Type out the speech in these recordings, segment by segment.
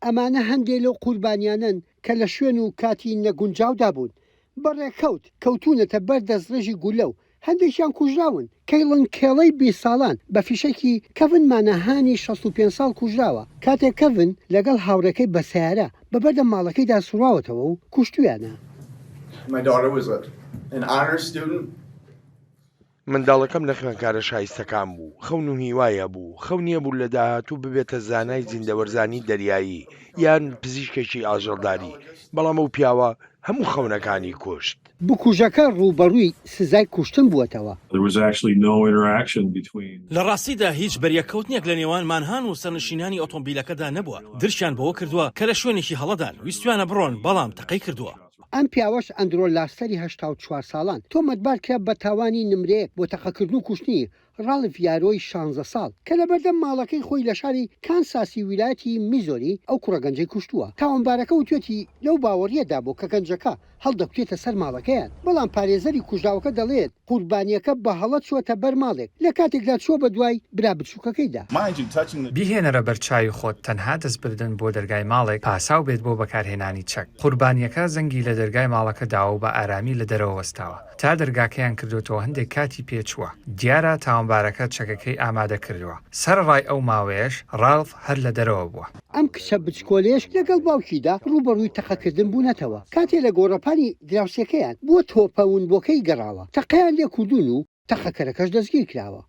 ئەمانە هەندێک لەو قوربانیانن کە لە شوێن و کاتی نەگونجاودا بوون بەڕێکەوت کەوتونەتە بەر دەستڕێژی گولە و هەندێکیان کوژراون کەیڵن کێڵەی 20 ساڵان بە فیشەکی کەڤن مانەهانی 65 ساڵ کوژراوە کاتێک کەڤن لەگەڵ هاوڕێکەی بە سیارە بەبەردە ماڵەکەیدا سوڕاوەتەوە و کوشتویانە. منداڵەکەم لە خوێندکارە شایستەکان بوو، خەون و هیوایە بوو، خەونیە بوو لە داهاتوو ببێتە زانای زیندەوەرزانی دەریایی یان پزیشکێکی ئاژەڵداری، بەڵام ئەو پیاوە هەموو خەونەکانی کوشت. بکوژەکە ڕووبەڕووی سزای کوشتن بووەتەوە. لە ڕاستیدا هیچ بەریەکەوتنێک لە نێوان مانهان و سەرنشینانی ئۆتۆمبیلەکەدا نەبووە. درشیان بەوە کردووە کە لە شوێنێکی هەڵەدان ویستوانە بڕۆن بەڵام تەقەی کردووە. ئەم پیاوەش ئەندرۆ لاستەری 84 ساڵان تۆمەتبار کرا بە تاوانی نمرەیەک بۆ تەقەکردن و کوشتنی ڕاڵف یارۆی 16 ساڵ کە لە بەردەم ماڵەکەی خۆی لە شاری کانساسی ویلایەتی میزۆری ئەو کوڕەگەنجەی کوشتووە. تاوانبارەکە وتوێتی لەو باوەڕیەدا بۆ کە گەنجەکە هەڵدەکوێتە سەر ماڵەکەیان، بەڵام پارێزەری کوژراوەکە دەڵێت قوربانیەکە بە هەڵەت چوەتە بەر ماڵێک لە کاتێکدا چوە بە دوای برا بچووکەکەیدا. بیهێنەرە بەرچاوی خۆت تەنها دەستبردن بۆ دەرگای ماڵێک پاساو بێت بۆ بەکارهێنانی چەک. قوربانیەکە زەنگی لە دەرگای ماڵەکە داوە و بە ئارامی لە دەرەوە وەستاوە تا دەرگاکەیان کردوتەوە هەندێک کاتی پێچووە. دیارە تاوانبارەکە چەکەکەی ئامادە کردووە. سەرڕای ئەو ماوەیەش ڕالف هەر لە دەرەوە بووە. ئەم کچە بچکۆلێش لەگەڵ باوکیدا ڕوبەڕووی تەقەکردن بوونەتەوە کاتێ لە گۆڕەپانی دراوسەکەیان بۆ تۆپەون بۆکەی گەڕاوە تەقەیان لێکودون و تەقەکەرەکەش دەستگیر کراوە.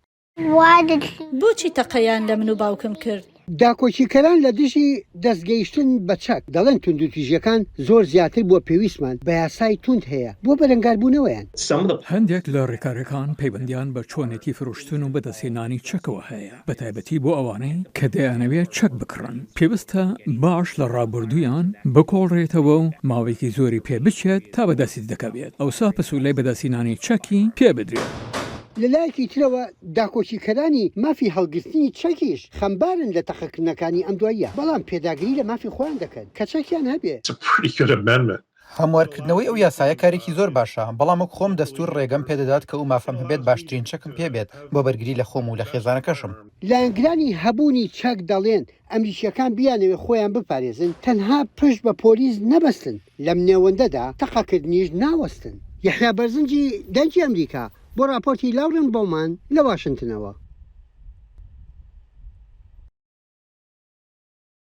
بۆچی تەقەیان لە من و باوکم کرد؟ داکۆچیکەران لە دژی دەستگەیشتن بە چەک دەڵێن توندوتیژەکان زۆر زیاتر بۆ پێویستمان بە یاسای توند هەیە بۆ بەرەنگاربوونەوەیان. هەندێک لە ڕێکاریەکان پەیوەندیان بە چۆنێتی فرۆشتن و بەدەستهێنانی چەکەوە هەیە بە تایبەتی بۆ ئەوانەی کە دەیانەوێت چەک بکڕن. پێویستە باش لە ڕابردوویان بکۆڵڕێتەوە و ماوەیەکی زۆری پێ بچێت تا بەدەستی دەکەوێت ئەوسا پسوولەی بەدەستهێنانی چەکی پێ بدرێت. لەلایەکی ترەوە داکۆچیکەرانی مافی هەڵگرتنی چەکیش خەمبارن لە تەقەکردنەکانی ئەم دواییە بەڵام پێداگری لە مافی خۆیان دەکەن کە چەکیان هەبێت. هەموارکردنەوەی ئەو یاسایە کارێکی زۆر باشە بەڵام وەک خۆم دەستور ڕێگەم پێدەدات کە ئەو مافەم هەبێت باشترین چەکم پێبێت بۆ بەرگری لە خۆم و لە خێزانەکەشم. لایەنگرانی هەبوونی چەک دەڵێن ئەمریکیەکان بیانەوێ خۆیان بپارێزن تەنها پشت بە پۆلیس نەبەستن لەم نێوەندەدا تەقەکردنیش ناوەستن. یەحیا بەرزنجی دەنجی ئەمریکا بۆ راپۆرتی لاورن بۆمان لە واشنگتنەوە.